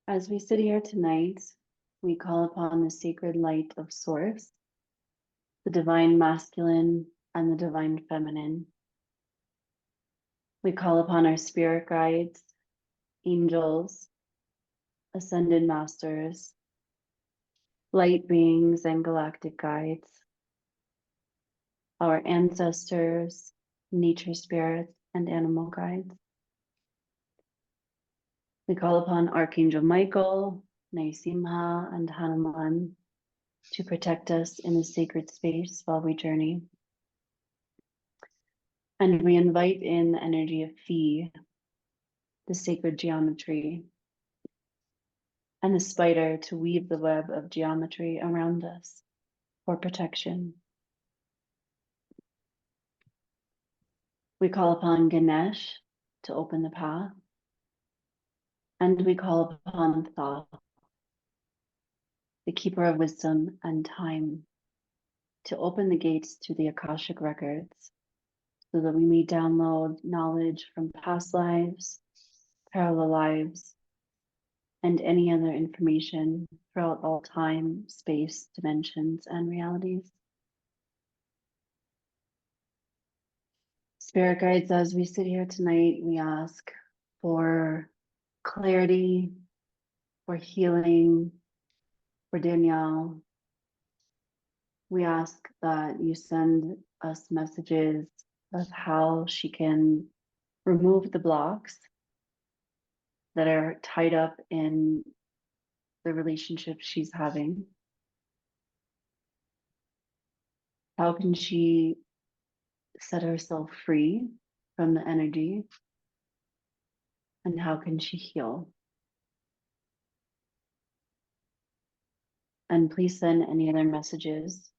As we sit here tonight, we call upon the sacred light of Source, the divine masculine and the divine feminine. We call upon our spirit guides, angels, ascended masters, light beings, and galactic guides, our ancestors, nature spirits, and animal guides. We call upon Archangel Michael, Naisimha, and Hanuman to protect us in the sacred space while we journey. And we invite in the energy of Phi, the sacred geometry, and the spider to weave the web of geometry around us for protection. We call upon Ganesh to open the path, and we call upon Thoth, the keeper of wisdom and time, to open the gates to the Akashic records so that we may download knowledge from past lives, parallel lives, and any other information throughout all time, space, dimensions, and realities. Spirit guides, as we sit here tonight, we ask for clarity, for healing, for Danielle. We ask that you send us messages of how she can remove the blocks that are tied up in the relationship she's having. How can she set herself free from the energy? And how can she heal? And please send any other messages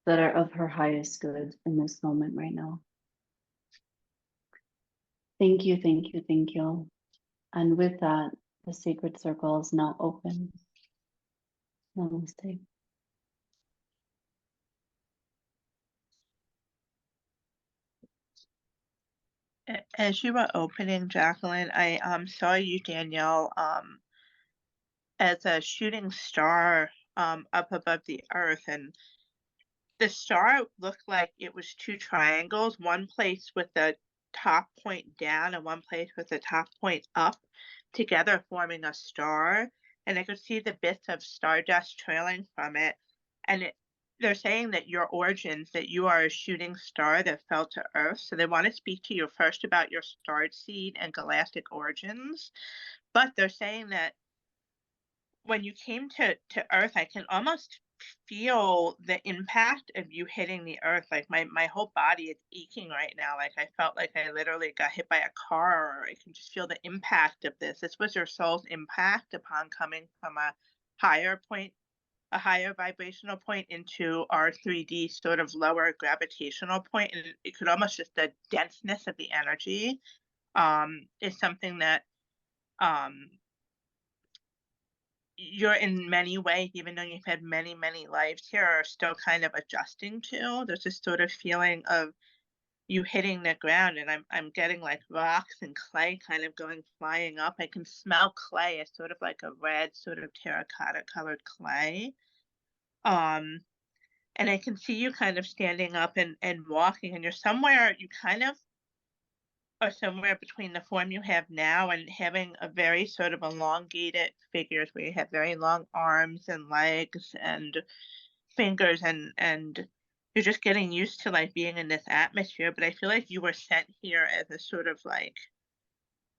that are of her highest good in this moment right now. Thank you, thank you, thank you. And with that, the sacred circle is now open. Namaste. As you were opening, Jacqueline, I saw you, Danielle, as a shooting star up above the earth, and the star looked like it was two triangles, one place with the top point down and one place with the top point up, together forming a star. And I could see the bits of stardust trailing from it. And they're saying that your origins, that you are a shooting star that fell to Earth. So they want to speak to you first about your starseed and galactic origins. But they're saying that when you came to Earth, I can almost feel the impact of you hitting the earth. Like my whole body is aching right now. Like I felt like I literally got hit by a car, or I can just feel the impact of this. This was your soul's impact upon coming from a higher point, a higher vibrational point, into our 3D sort of lower gravitational point. And it could almost just, the denseness of the energy is something that you're in many ways, even though you've had many, many lives here, are still kind of adjusting to. There's this sort of feeling of you hitting the ground, and I'm getting like rocks and clay kind of going flying up. I can smell clay. It's sort of like a red, sort of terracotta colored clay. And I can see you kind of standing up and walking, and you're somewhere, you kind of are somewhere between the form you have now and having a very sort of elongated figures, where you have very long arms and legs and fingers, and you're just getting used to like being in this atmosphere. But I feel like you were sent here as a sort of like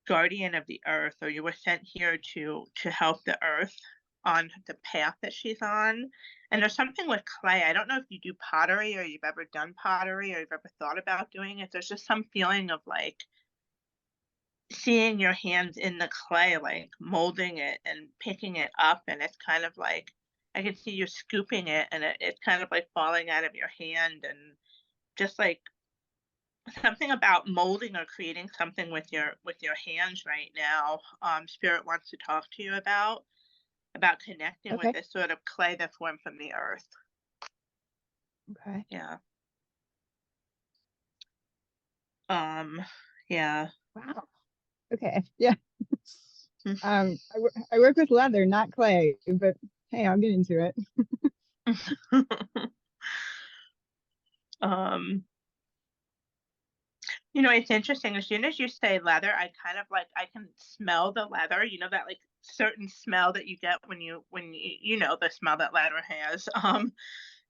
guardian of the earth, or you were sent here to help the earth on the path that she's on. And there's something with clay. I don't know if you do pottery, or you've ever done pottery, or you've ever thought about doing it. There's just some feeling of like seeing your hands in the clay, like molding it and picking it up, and it's kind of like I can see you scooping it, and it's kind of like falling out of your hand, and just like something about molding or creating something with your hands right now. Spirit wants to talk to you about connecting with this sort of clay that formed from the earth. Okay. Yeah. Yeah. Wow. Okay. Yeah. I work with leather, not clay, but hey, I'll get into it. Um, you know, it's interesting. As soon as you say leather, I kind of like I can smell the leather. You know that like certain smell that you get when you know the smell that leather has.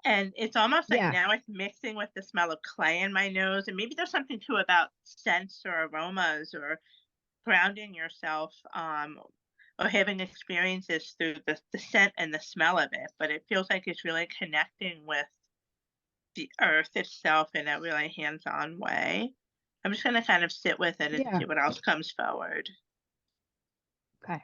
And it's almost like Yeah, now it's mixing with the smell of clay in my nose, and maybe there's something too about scents or aromas or grounding yourself, or having experiences through the scent and the smell of it. But it feels like it's really connecting with the earth itself in a really hands-on way. I'm just gonna kind of sit with it and yeah. see what else comes forward. Okay.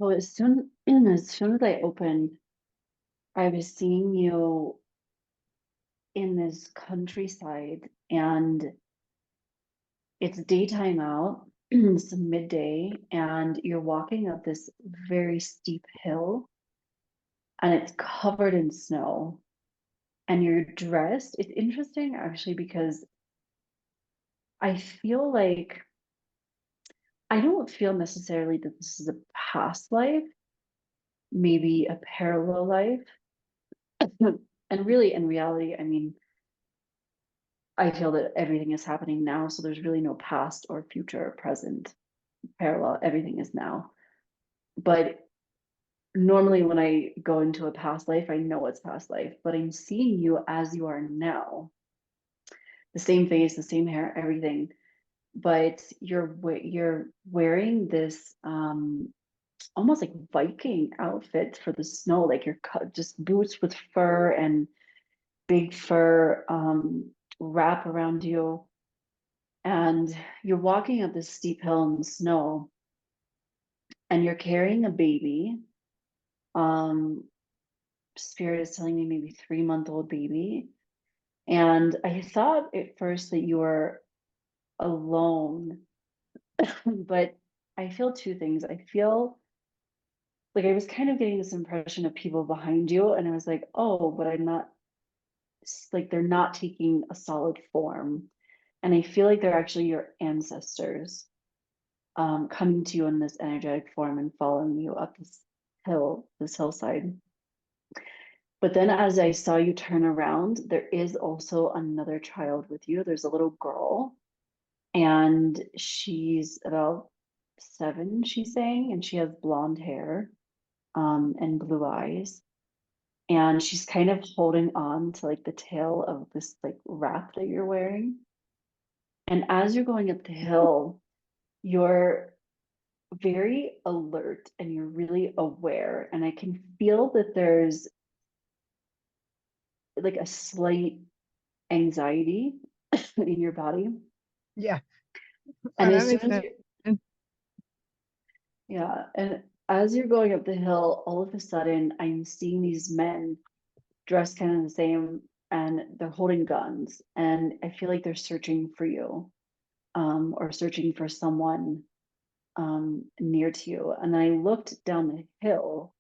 Well, as soon as I opened, I was seeing you in this countryside, and it's daytime out, it's midday, and you're walking up this very steep hill, and it's covered in snow, and you're dressed. It's interesting actually because I feel like I don't feel necessarily that this is a past life, maybe a parallel life. And really, in reality, I mean, I feel that everything is happening now, so there's really no past or future or present parallel. Everything is now. But normally, when I go into a past life, I know it's past life, but I'm seeing you as you are now, the same face, the same hair, everything. But you're wearing this almost like Viking outfit for the snow, like you're just boots with fur and big fur wrap around you, and you're walking up this steep hill in the snow, and you're carrying a baby. Um, Spirit is telling me maybe 3-month-old baby, and I thought at first that you were alone, but I feel two things. I feel like I was kind of getting this impression of people behind you, and I was like, oh, but I'm not, like they're not taking a solid form. And I feel like they're actually your ancestors, coming to you in this energetic form and following you up this hillside. But then as I saw you turn around, there is also another child with you. There's a little girl, and she's about 7, she's saying, and she has blonde hair, and blue eyes. And she's kind of holding on to like the tail of this like wrap that you're wearing. And as you're going up the hill, you're very alert and you're really aware. And I can feel that there's like a slight anxiety in your body. Yeah. Oh, And that as soon makes as sense. you, yeah, and as you're going up the hill, all of a sudden I'm seeing these men dressed kind of the same, and they're holding guns. And I feel like they're searching for you, or searching for someone near to you. And then I looked down the hill,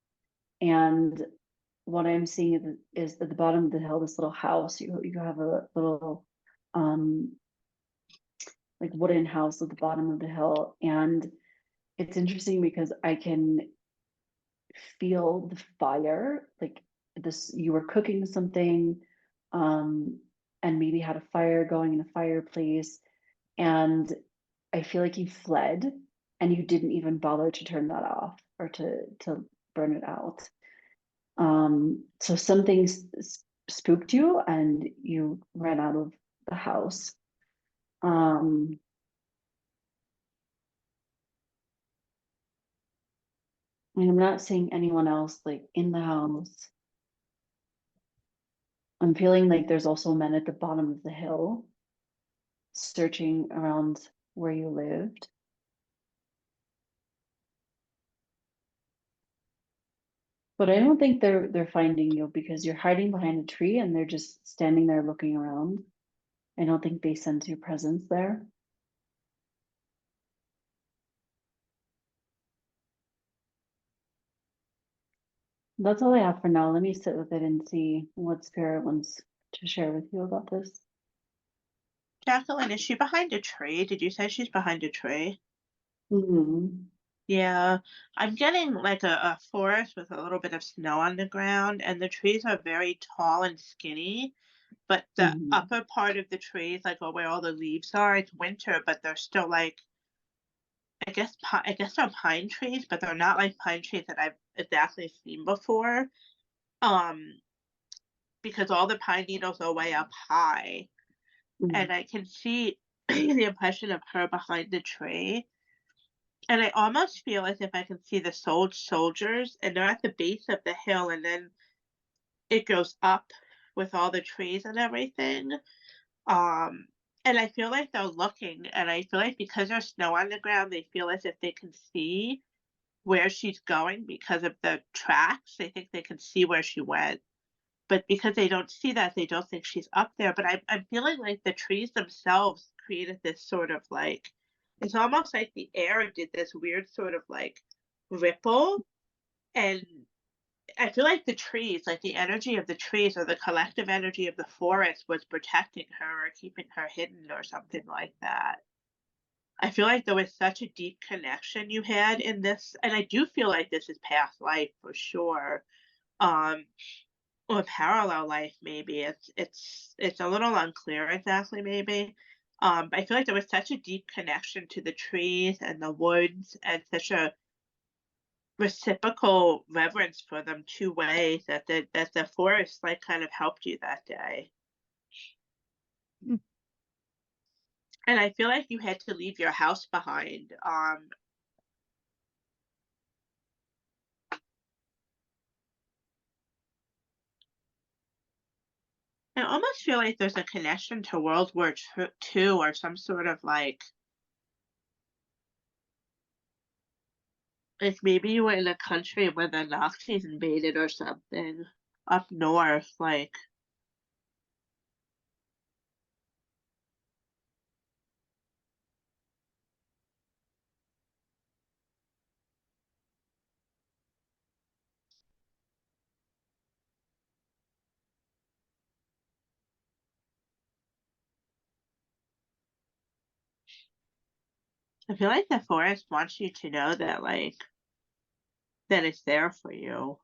and what I'm seeing is at the bottom of the hill, this little house. You have a little um like wooden house at the bottom of the hill. And it's interesting because I can feel the fire, like this, you were cooking something, um, and maybe had a fire going in a fireplace. And I feel like you fled and you didn't even bother to turn that off or to burn it out. So something spooked you and you ran out of the house. Um, and I'm not seeing anyone else like in the house. I'm feeling like there's also men at the bottom of the hill searching around where you lived. But I don't think they're finding you because you're hiding behind a tree and they're just standing there looking around. I don't think they sense your presence there. That's all I have for now. Let me sit with it and see what spirit wants to share with you about this. Jacqueline, is she behind a tree? Did you say she's behind a tree? Mm-hmm. Yeah, I'm getting like a forest with a little bit of snow on the ground, and the trees are very tall and skinny. But the Mm-hmm. upper part of the trees, like where all the leaves are, it's winter, but they're still like, I guess they're pine trees, but they're not like pine trees that I've exactly seen before. Um, because all the pine needles are way up high, and I can see the impression of her behind the tree. And I almost feel as if I can see the soldiers, and they're at the base of the hill, and then it goes up with all the trees and everything. Um, and I feel like they're looking, and I feel like because there's snow on the ground, they feel as if they can see where she's going because of the tracks. They think they can see where she went. But because they don't see that, they don't think she's up there. But I'm feeling like the trees themselves created this sort of like, it's almost like the air did this weird sort of like ripple. And I feel like the trees, like the energy of the trees or the collective energy of the forest was protecting her or keeping her hidden or something like that. I feel like there was such a deep connection you had in this, and I do feel like this is past life for sure. Um, or parallel life maybe. It's a little unclear exactly maybe. But I feel like there was such a deep connection to the trees and the woods and such a reciprocal reverence for them two ways that the forest like kind of helped you that day. Mm. And I feel like you had to leave your house behind. I almost feel like there's a connection to World War II or some sort of like maybe you were in a country where the Nazis invaded or something up north, like I feel like the forest wants you to know that that it's there for you.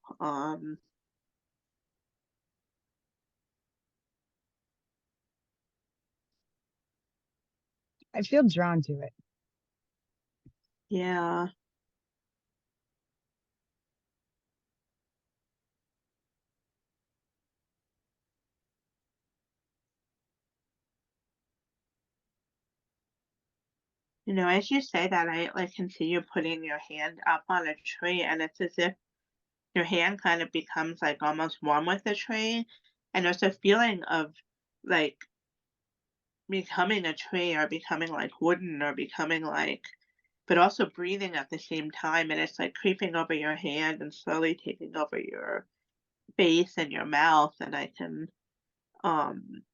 I feel drawn to it. Yeah. You know, as you say that, I like can see you putting your hand up on a tree, and it's as if your hand kind of becomes like almost one with the tree, and there's a feeling of like becoming a tree or becoming like wooden or becoming like, but also breathing at the same time, and it's like creeping over your hand and slowly taking over your face and your mouth, and I can um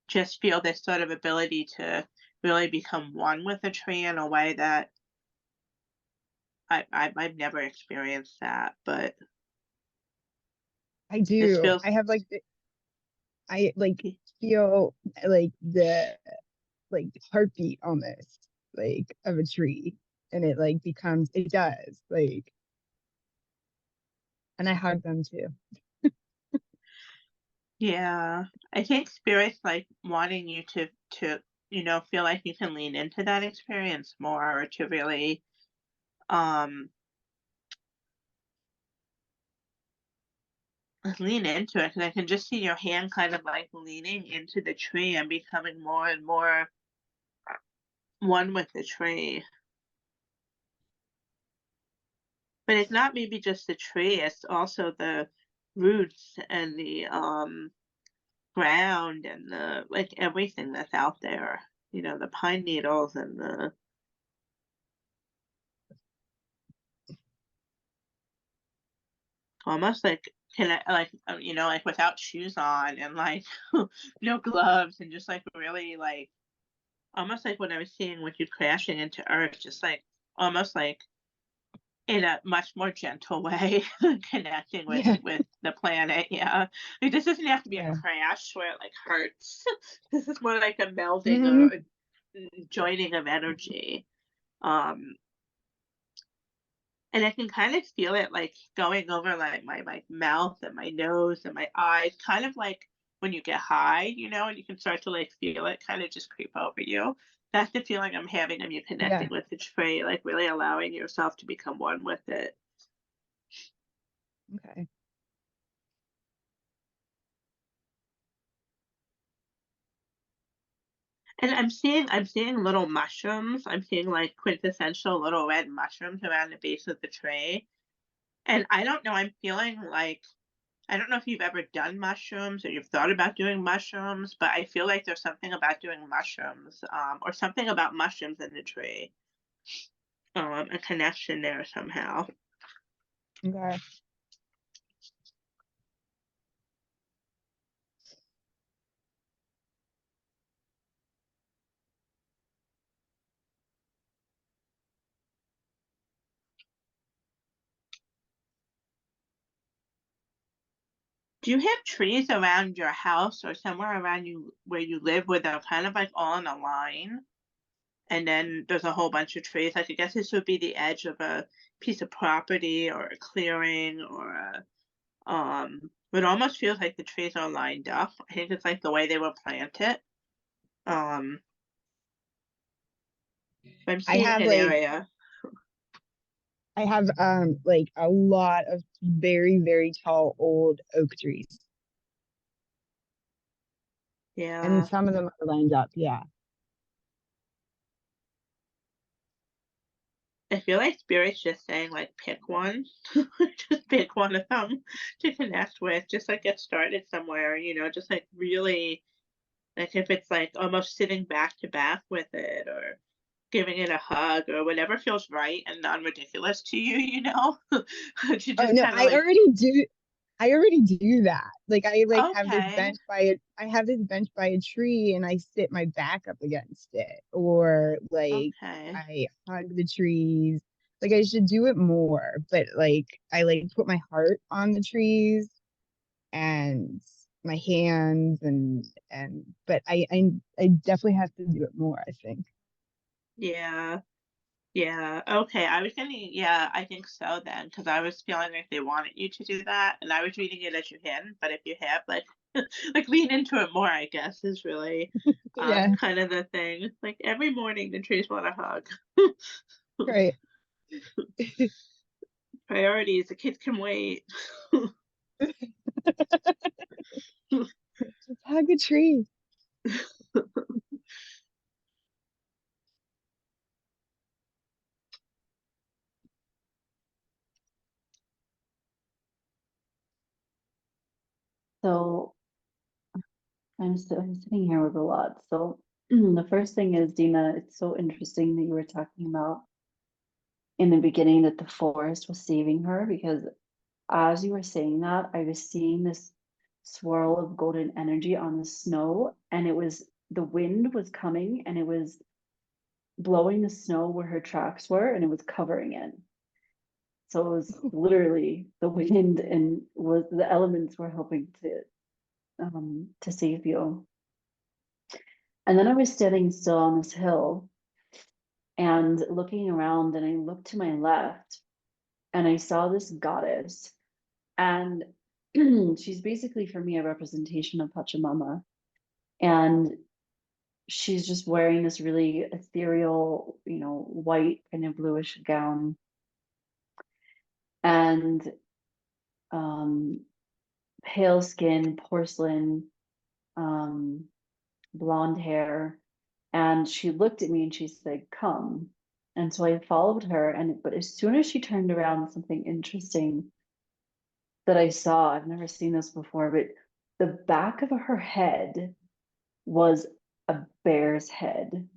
just feel this sort of ability to really become one with a tree in a way that I've never experienced that, but I this do. feels I have like I like feel like the like heartbeat almost like of a tree, and it like becomes it does like, and I hug them too. yeah. I think spirit's like wanting you to feel like you can lean into that experience more or to really um lean into it, because I can just see your hand kind of like leaning into the tree and becoming more and more one with the tree. But it's not maybe just the tree, it's also the roots and the ground and the like everything that's out there. You know, the pine needles and the almost like can I like like without shoes on and like no gloves and just like really like almost like what I was seeing with you crashing into earth, just like almost like in a much more gentle way, connecting with Yeah. the planet. Yeah, like, this doesn't have to be a Yeah. crash where it like hurts. This is more like a melding Hmm. or a joining of energy. Um, and I can kind of feel it like going over like my mouth and my nose and my eyes, kind of like when you get high, and you can start to like feel it kind of just creep over you. That's the feeling I'm having of you Yeah. connecting with the tree, like really allowing yourself to become one with it. Okay. And I'm seeing little mushrooms. I'm seeing like quintessential little red mushrooms around the base of the tree. And I don't know, I'm feeling like I don't know if you've ever done mushrooms or you've thought about doing mushrooms, but I feel like there's something about doing mushrooms, or something about mushrooms in the tree, a connection there somehow. Okay. Do you have trees around your house or somewhere around you where you live where they're kind of like all in a line? And then there's a whole bunch of trees. Like, I guess this would be the edge of a piece of property or a clearing or it almost feels like the trees are lined up. I think it's like the way they were planted. Um, I'm I seeing have an like area. like a lot of very, very tall old oak trees. And Yeah. some of them are lined up. Yeah. I feel like Spirit's just saying, like, pick one. Just pick one of them to connect with. Just like get started somewhere, just like really, like if it's like almost sitting back to back with it or giving it a hug or whatever feels right and non-ridiculous to you, to Oh just no, kind of like, I already do that. Like I like have this okay, bench by it. I have this bench by a tree and I sit my back up against it. Or like okay. I hug the trees. Like I should do it more, but like I like put my heart on the trees and my hands and but I definitely have to do it more, I think. Yeah. Yeah, okay, I was gonna yeah, I think so then, because I was feeling like they wanted you to do that, and I was reading it as you hadn't, but if you have, like like, lean into it more, I guess, is really, Yeah, kind of the thing. Like, every morning, the trees want a hug. right. Priorities, the kids can wait. Just hug a tree. So I'm sitting here with a lot. So the first thing is, Dina, it's so interesting that you were talking about in the beginning that the forest was saving her, because as you were saying that, I was seeing this swirl of golden energy on the snow, and it was the wind was coming and it was blowing the snow where her tracks were, and it was covering it. So it was literally the wind, and was the elements were helping to save you. And then I was standing still on this hill and looking around, and I looked to my left and I saw this goddess, and she's basically for me a representation of Pachamama. And she's just wearing this really ethereal, white kind of bluish gown, and um, pale skin, porcelain, um, blonde hair. And she looked at me and she said, "Come." And so I followed her. But as soon as she turned around, something interesting that I saw, I've never seen this before, but the back of her head was a bear's head.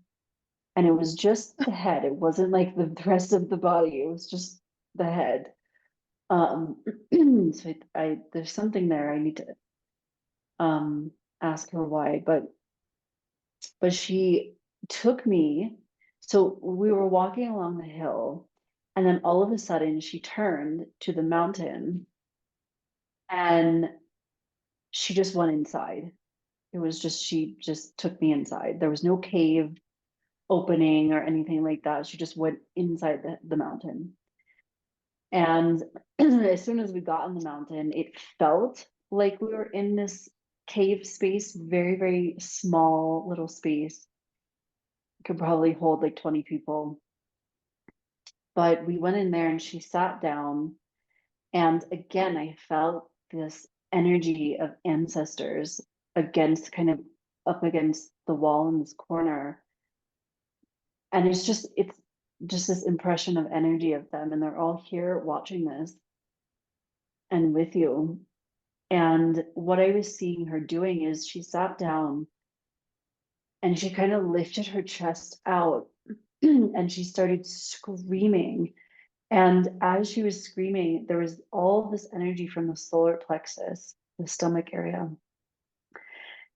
And it was just the head. It wasn't like the rest of the body. It was just the head. Um, so there's something there. I need to ask her why, but she took me. So we were walking along the hill, And then all of a sudden she turned to the mountain and she just went inside. It was just, she just took me inside. There was no cave opening or anything like that. She just went inside the mountain. And as soon as we got on the mountain, it felt like we were in this cave space, very, very small little space. Could probably hold like 20 people. But we went in there and she sat down. And again, I felt this energy of ancestors against, kind of up against the wall in this corner. And it's just this impression of energy of them. And they're all here watching this and with you. And what I was seeing her doing is she sat down and she kind of lifted her chest out and she started screaming. And as she was screaming, there was all this energy from the solar plexus, the stomach area.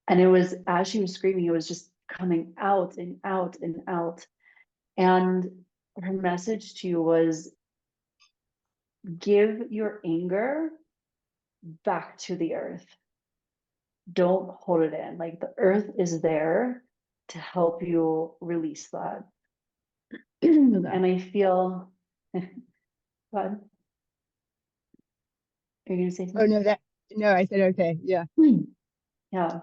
And it was, as she was screaming, it was just coming out and out and out. And her message to you was, give your anger back to the earth. Don't hold it in. Like, the earth is there to help you release that. And I feel, what? Are you gonna say Oh, something? no, I said, okay. Yeah. Yeah.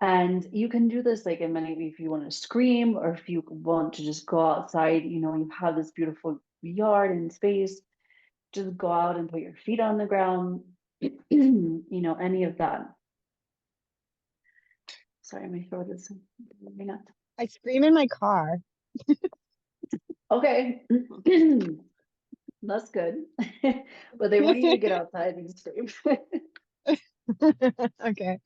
And you can do this like in many, if you want to scream or if you want to just go outside, you know, you have this beautiful yard and space, just go out and put your feet on the ground, you know, any of that. Sorry, my throat is moving up. I scream in my car. Okay. That's good. But they want you to get outside and scream. Okay.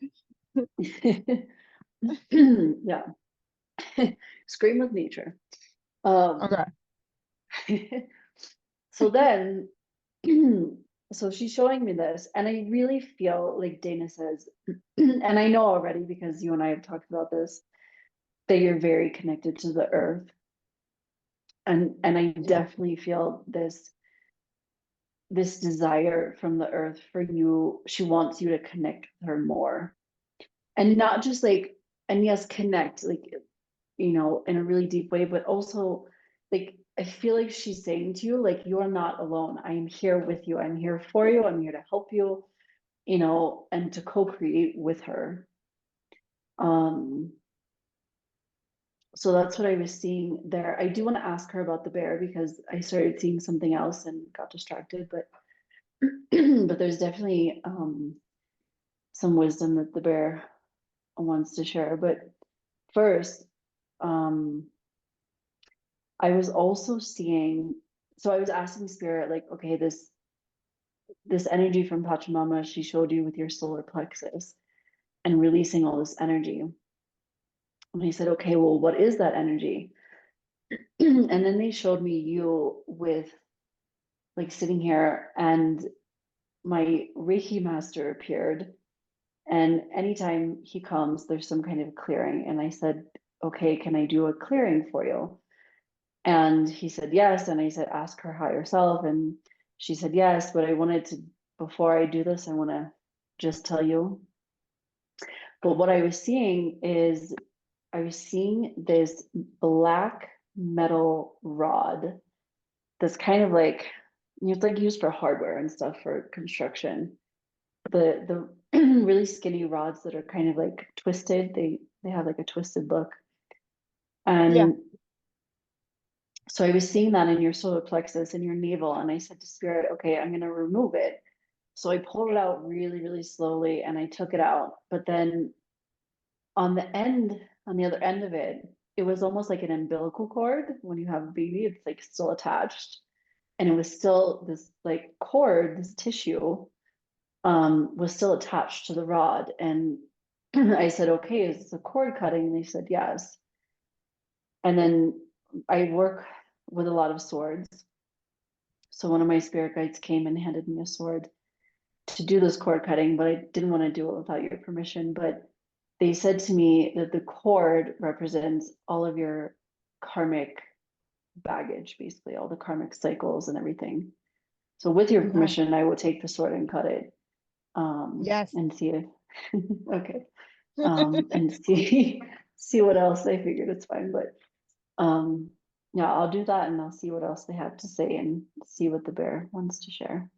Yeah. Scream with nature. Okay. So then, so she's showing me this, and I really feel like Dana says, and I know already because you and I have talked about this, that you're very connected to the earth. And I definitely feel this desire from the earth for you. She wants you to connect with her more. And not just like, and yes, connect, like, you know, in a really deep way, but also like, I feel like she's saying to you, like, you're not alone. I am here with you. I'm here for you. I'm here to help you, you know, and to co-create with her. So that's what I was seeing there. I do want to ask her about the bear because I started seeing something else and got distracted, but but there's definitely some wisdom that the bear wants to share. But first, I was also seeing, so I was asking spirit, like, okay, this energy from Pachamama, she showed you with your solar plexus and releasing all this energy. And I said, okay, well, what is that energy? And then they showed me you with, like, sitting here, and my Reiki master appeared. And anytime he comes, there's some kind of clearing. And I said, okay, can I do a clearing for you? And he said, yes. And I said, ask her higher self. And she said, yes. But I wanted to, before I do this, I want to just tell you. But what I was seeing is, I was seeing this black metal rod that's kind of like, it's like used for hardware and stuff for construction. The really skinny rods that are kind of like twisted, they have like a twisted look. And Yeah. so I was seeing that in your solar plexus and your navel, and I said to spirit, okay, I'm going to remove it. So I pulled it out really, really slowly and I took it out. But then on the other end of it, it was almost like an umbilical cord. When you have a baby, it's like still attached. And it was still this like cord, this tissue was still attached to the rod. And I said, okay, is this a cord cutting? And they said, yes. And then I work with a lot of swords. So one of my spirit guides came and handed me a sword to do this cord cutting, but I didn't want to do it without your permission. But they said to me that the cord represents all of your karmic baggage, basically all the karmic cycles and everything. So with your Okay. permission, I will take the sword and cut it. Yes. And see if, okay. And see what else. I figured it's fine, but yeah, I'll do that and I'll see what else they have to say and see what the bear wants to share.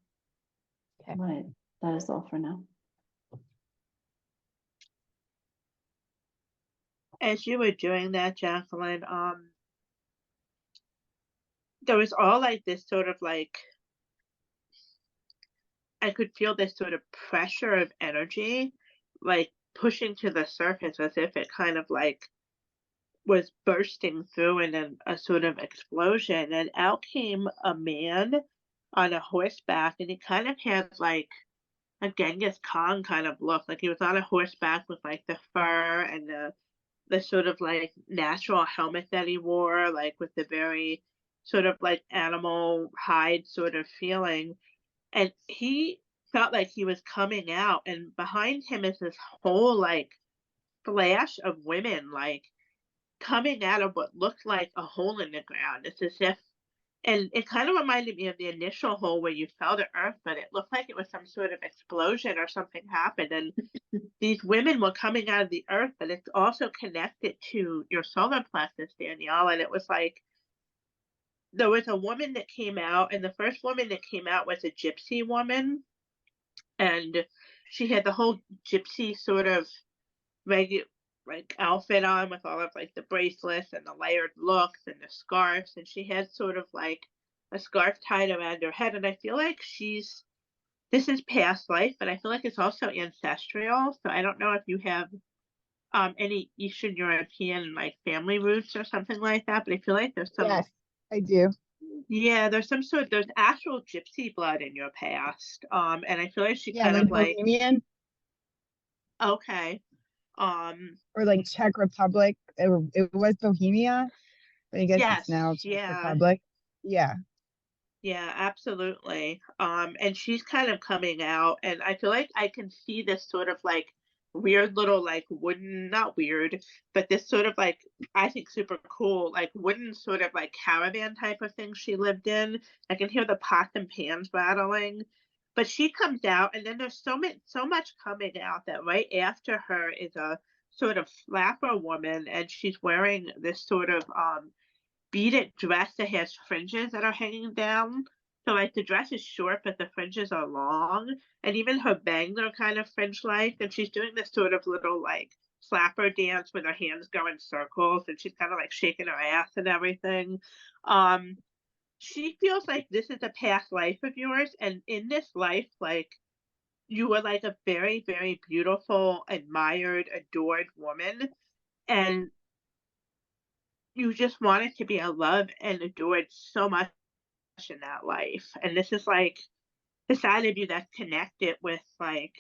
Okay. But that is all for now. As you were doing that, Jacqueline, there was all like this sort of like, I could feel this sort of pressure of energy, like pushing to the surface as if it kind of like was bursting through in a sort of explosion. And out came a man on a horseback, and he kind of had like a Genghis Khan kind of look. Like he was on a horseback with like the fur and the sort of like natural helmet that he wore, like with the very sort of like animal hide sort of feeling. And he felt like he was coming out, and behind him is this whole like flash of women like coming out of what looked like a hole in the ground. It's as if, and it kind of reminded me of the initial hole where you fell to earth, but it looked like it was some sort of explosion or something happened. And these women were coming out of the earth, but it's also connected to your solar plexus, Danielle. And it was like, there was a woman that came out, and the first woman that came out was a gypsy woman. And she had the whole gypsy sort of regular like outfit on with all of like the bracelets and the layered looks and the scarves, and she had sort of like a scarf tied around her head. And I feel like this is past life, but I feel like it's also ancestral. So I don't know if you have any Eastern European like family roots or something like that, but I feel like there's some, Yes, I do. yeah, there's actual gypsy blood in your past. And I feel like she Yeah, kind like of like, Bohemian okay. Um, or like Czech Republic. It was Bohemia, but I guess it's yes, now Czech yeah. Republic. Yeah. Yeah, absolutely. And she's kind of coming out, and I feel like I can see this sort of like weird little like wooden, not weird, but this sort of like, I think super cool, like wooden sort of like caravan type of thing she lived in. I can hear the pots and pans rattling. But she comes out, and then there's so much coming out that right after her is a sort of flapper woman, and she's wearing this sort of beaded dress that has fringes that are hanging down. So like the dress is short, but the fringes are long, and even her bangs are kind of fringe-like. And she's doing this sort of little like slapper dance with her hands go in circles, and she's kind of like shaking her ass and everything. Um, she feels like this is a past life of yours, and in this life, like you were like a very, very beautiful, admired, adored woman, and you just wanted to be loved and adored so much in that life. And this is like the side of you that's connected with like,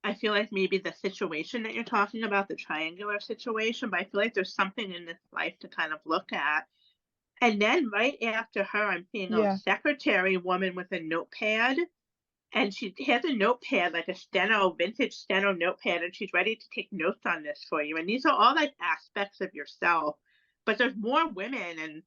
I feel like maybe the situation that you're talking about, the triangular situation, but I feel like there's something in this life to kind of look at. And then right after her, I'm seeing a Yeah. secretary woman with a notepad, and she has a notepad, like a vintage steno notepad, and she's ready to take notes on this for you. And these are all like aspects of yourself, but there's more women and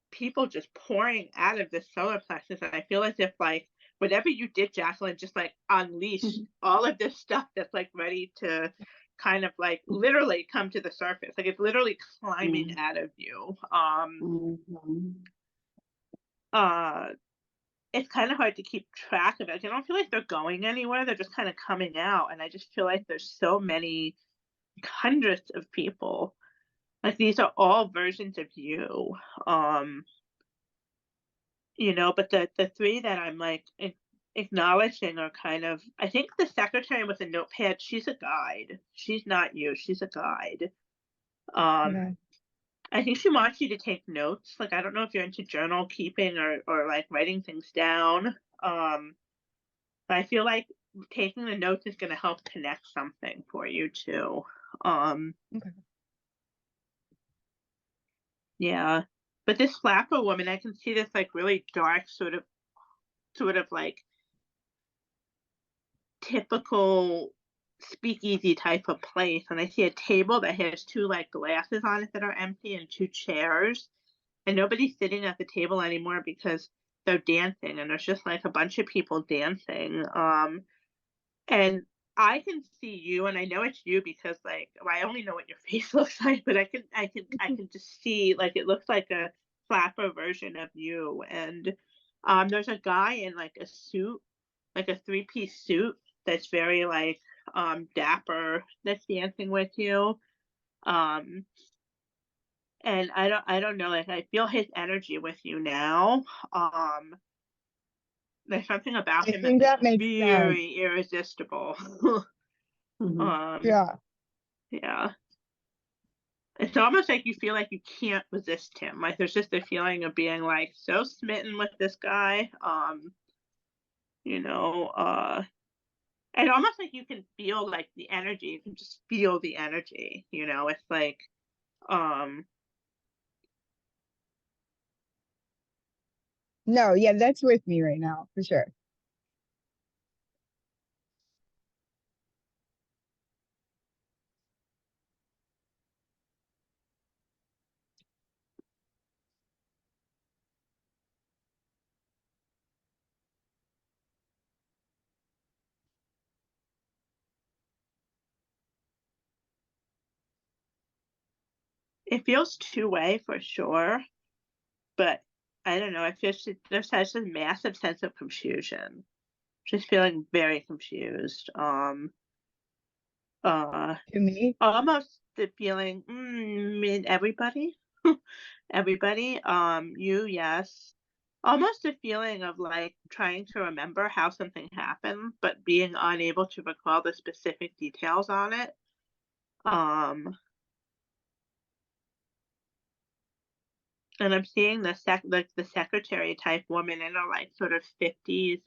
people just pouring out of this solar plexus. And I feel as if like whatever you did, Jacqueline, just like unleash all of this stuff that's like ready to kind of like literally come to the surface. Like it's literally climbing out of you. Uh it's kind of hard to keep track of it. I don't feel like they're going anywhere. They're just kind of coming out. And I just feel like there's so many hundreds of people. Like these are all versions of you. But the three that I'm like acknowledging are kind of, I think the secretary with the notepad, she's a guide. She's not you, she's a guide. Okay. I think she wants you to take notes. Like I don't know if you're into journal keeping or like writing things down. But I feel like taking the notes is going to help connect something for you too. Okay. Yeah. But this flapper woman, I can see this like really dark sort of like typical speakeasy type of place, and I see a table that has two like glasses on it that are empty and two chairs, and nobody's sitting at the table anymore because they're dancing, and there's just like a bunch of people dancing. And I can see you, and I know it's you because like, well, I only know what your face looks like, but I can just see like it looks like a flapper version of you. And there's a guy in like a suit, like a three-piece suit that's very like dapper that's dancing with you. Um and I don't know, like I feel his energy with you now. Um there's something about I him that's think like that makes sense. very irresistible. Mhm. um Yeah. yeah. It's almost like you feel like you can't resist him. Like there's just a feeling of being like so smitten with this guy. You know, and almost like you can feel like the energy. You can just feel the energy, you know. It's like um No, yeah, that's with me right now for sure. it feels two-way for sure, but I don't know, it feels there's such a massive sense of confusion. Just feeling very confused. Uh To me, Almost the feeling, in everybody, everybody, you, yes. Almost a feeling of like trying to remember how something happened, but being unable to recall the specific details on it. Um, and I'm seeing the secretary type woman in her like sort of 50s.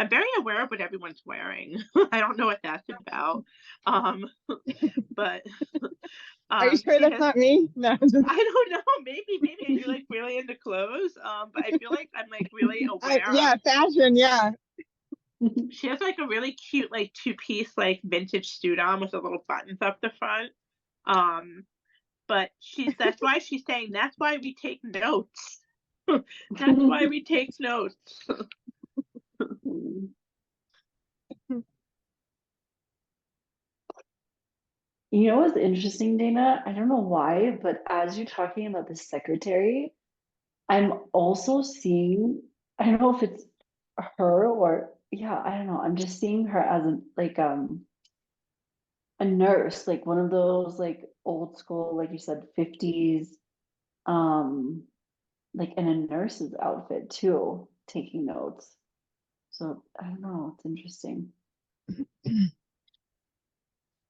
I'm very aware of what everyone's wearing. I don't know what that's about. Um, but are you sure she that's has not me? No, I'm just, I don't know. Maybe you're like really into clothes. But I feel like I'm like really aware of. yeah, fashion, yeah. She has like a really cute like two-piece like vintage suit on with the little buttons up the front. Um, but that's why she's saying that's why we take notes. That's why we take notes. You know what's interesting, Dana? I don't know why, but as you're talking about the secretary, I'm also seeing, I don't know if it's her or yeah, I don't know. I'm just seeing her as a nurse, like one of those like old school, like you said, 50s, um, like in a nurse's outfit too, taking notes. So I don't know, it's interesting.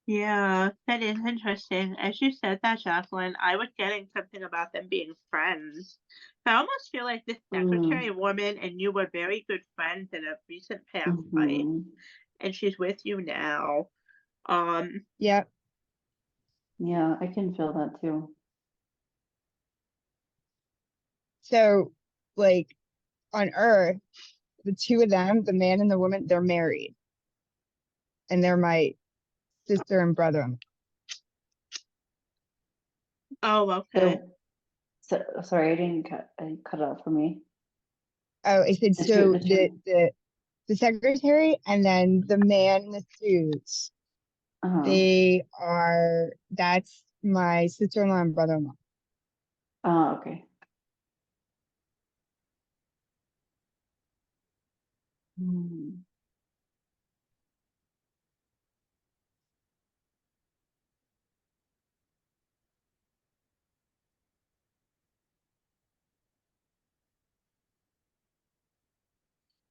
Yeah, that is interesting. As you said that, Jacqueline, I was getting something about them being friends. I almost feel like this Mm, secretary woman and you were very good friends in a recent past life, hmm. and she's with you now. Um, Yeah. Yeah, I can feel that too. So, like on Earth, the two of them, the man and the woman, they're married, and they're my sister and brother. oh, okay. So, sorry, I didn't cut. I cut it out for me. Oh, I said The two, so the two. the secretary and then the man in the suits. Uh-huh. They are that's my sister-in-law and brother-in-law. Okay. Hmm.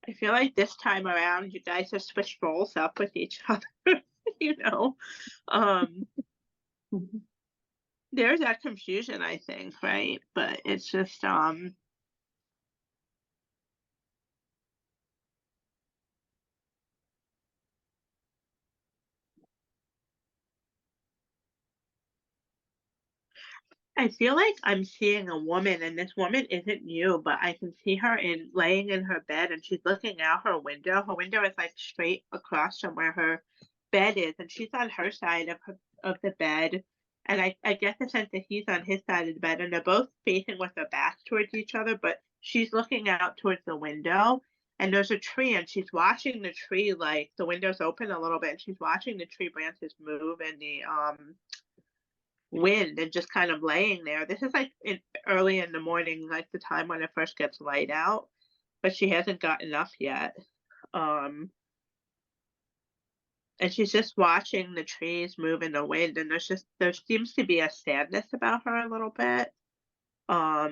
I feel like this time around you guys have switched roles up with each other, you know. Um, there's that confusion, I think, right? But it's just I feel like I'm seeing a woman, and this woman isn't you, but I can see her laying in her bed, and she's looking out her window. Her window is like straight across from where her bed is, and she's on her side of the bed, and I get the sense that he's on his side of the bed, and they're both facing with their backs towards each other, but she's looking out towards the window, and there's a tree, and she's watching the tree, like the window's open a little bit, and she's watching the tree branches move in the wind, and just kind of laying there. This is like early in the morning, like the time when it first gets light out, but she hasn't gotten up yet. And she's just watching the trees move in the wind, and there seems to be a sadness about her a little bit. But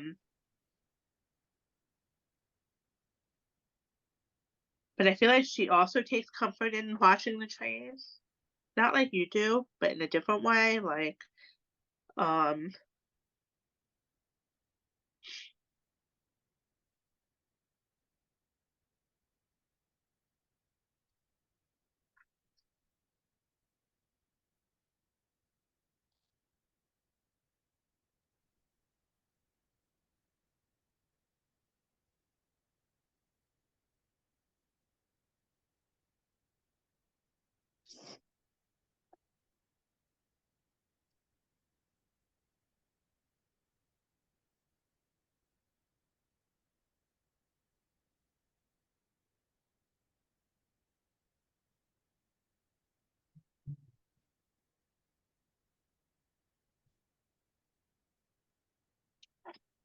I feel like she also takes comfort in watching the trees. Not like you do, but in a different way. Like,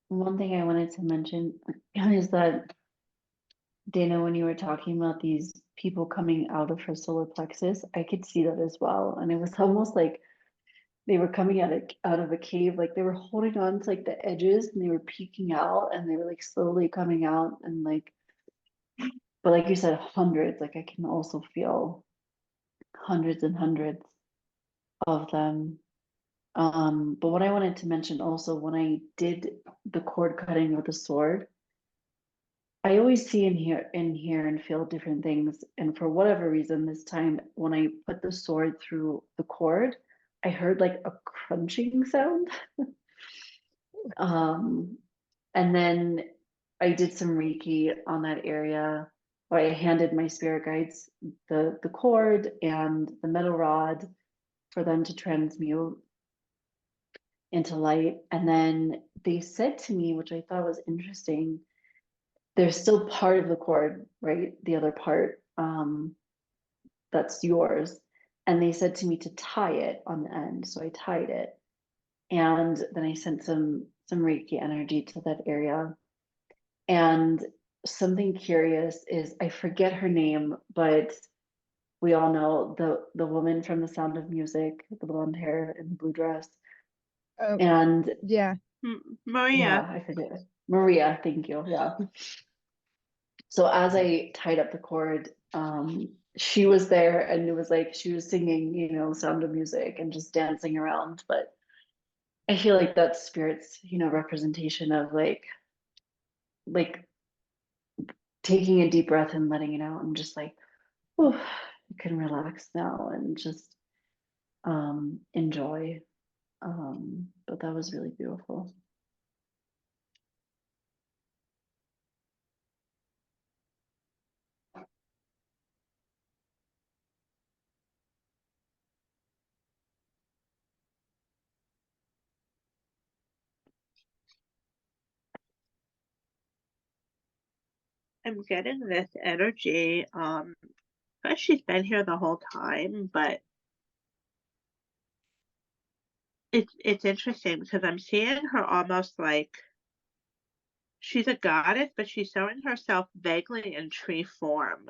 One thing I wanted to mention is that, Dana, when you were talking about these people coming out of her solar plexus, I could see that as well. And it was almost like they were coming out of a cave, like they were holding on to like the edges and they were peeking out and they were like slowly coming out and like, but like you said, hundreds, like I can also feel hundreds and hundreds of them. But what I wanted to mention also, when I did the cord cutting with the sword, I always see and hear and feel different things. And for whatever reason, this time when I put the sword through the cord, I heard like a crunching sound. And then I did some Reiki on that area. Or I handed my spirit guides the cord and the metal rod for them to transmute into light. And then they said to me, which I thought was interesting, there's still part of the cord, right? The other part that's yours. And they said to me to tie it on the end. So I tied it. And then I sent some Reiki energy to that area. And something curious is I forget her name, but we all know the woman from The Sound of Music, the blonde hair and the blue dress. And Yeah. Maria. Yeah, I forget. Maria, thank you. Yeah. So as I tied up the cord, she was there and it was like she was singing, Sound of Music and just dancing around. But I feel like that's spirit's, representation of like taking a deep breath and letting it out and just like, oh, you can relax now and just enjoy. But that was really beautiful. I'm getting this energy. She's been here the whole time, but it's interesting because I'm seeing her almost like she's a goddess, but she's showing herself vaguely in tree form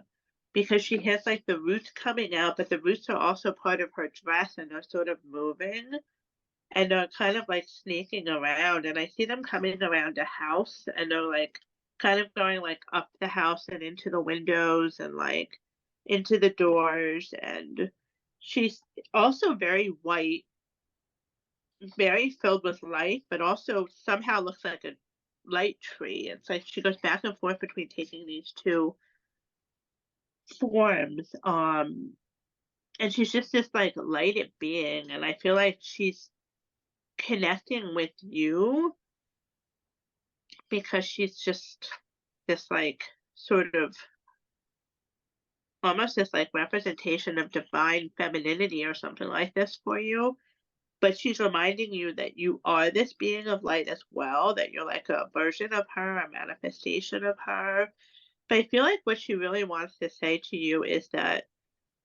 because she has like the roots coming out, but the roots are also part of her dress and they're sort of moving and they're kind of like sneaking around. And I see them coming around a house and they're like kind of going like up the house and into the windows and like into the doors. And she's also very white, very filled with light, but also somehow looks like a light tree. It's like she goes back and forth between taking these two forms. And she's just this like lighted being, and I feel like she's connecting with you because she's just this like sort of almost this like representation of divine femininity or something like this for you. But she's reminding you that you are this being of light as well, that you're like a version of her, a manifestation of her. But I feel like what she really wants to say to you is that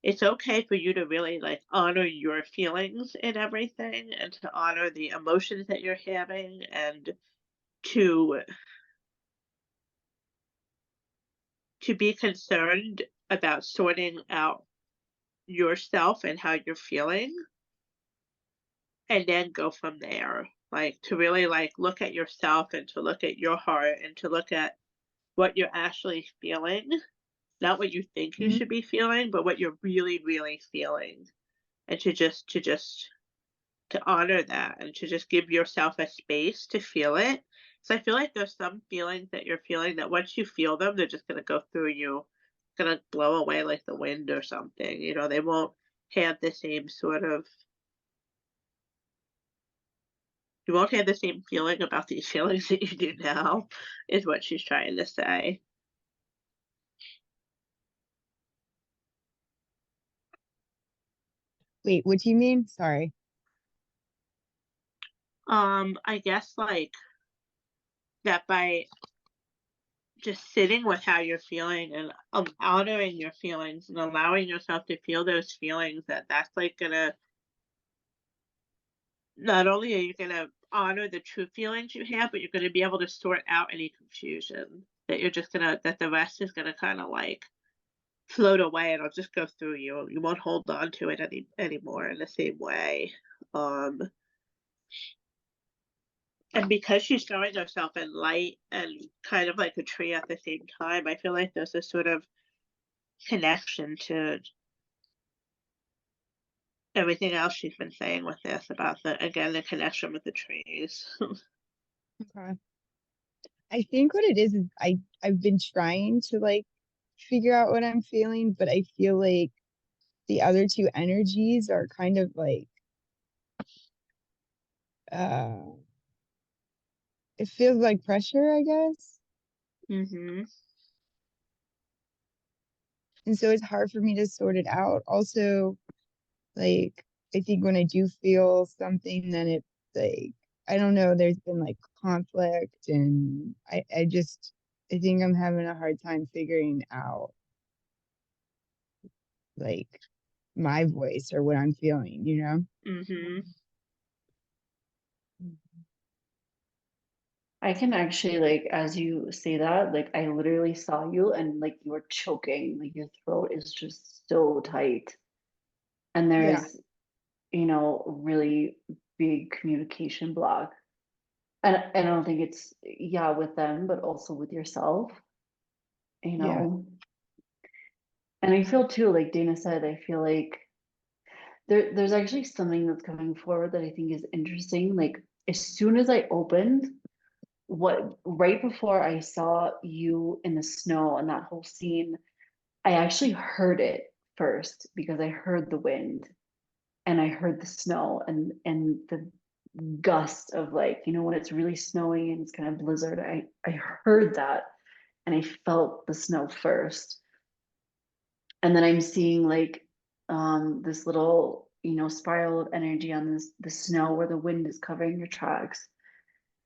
it's okay for you to really like honor your feelings and everything, and to honor the emotions that you're having, and to be concerned about sorting out yourself and how you're feeling, and then go from there. Like to really like look at yourself, and to look at your heart, and to look at what you're actually feeling, not what you think you Mhm. should be feeling, but what you're really, really feeling. And to honor that, and to just give yourself a space to feel it. So I feel like there's some feelings that you're feeling that once you feel them, they're just gonna go through you, gonna blow away like the wind or something. You know, they won't have the same sort of you won't have the same feeling about these feelings that you do now, is what she's trying to say. Wait, what do you mean? Sorry. I guess like that by just sitting with how you're feeling, and honoring your feelings, and allowing yourself to feel those feelings, that's like gonna, not only are you gonna honor the true feelings you have, but you're gonna be able to sort out any confusion, that you're just gonna, that the rest is gonna kind of like float away, and it'll just go through you. You won't hold on to it anymore in the same way. Um, and because she's showing herself in light and kind of like a tree at the same time, I feel like there's a sort of connection to everything else she's been saying with this, about the, again, the connection with the trees. Okay. I think what it is I've been trying to like figure out what I'm feeling, but I feel like the other two energies are kind of like uh it feels like pressure, I guess. Mm-hmm. And so it's hard for me to sort it out. Also, like I think when I do feel something, then it like I don't know, there's been like conflict and I think I'm having a hard time figuring out like my voice or what I'm feeling, you know? Mm-hmm. I can actually, like, as you say that, like, I literally saw you and like you were choking, like your throat is just so tight. And Yeah, there's, really big communication block. And I don't think it's, yeah, with them, but also with yourself, you yeah, know. And I feel too, like Dana said, I feel like there's actually something that's coming forward that I think is interesting. Like as soon as I opened, what right before I saw you in the snow and that whole scene, I actually heard it first because I heard the wind and I heard the snow and the gust of, like, when it's really snowing and it's kind of blizzard. I heard that and I felt the snow first. And then I'm seeing like this little, spiral of energy on the snow where the wind is covering your tracks.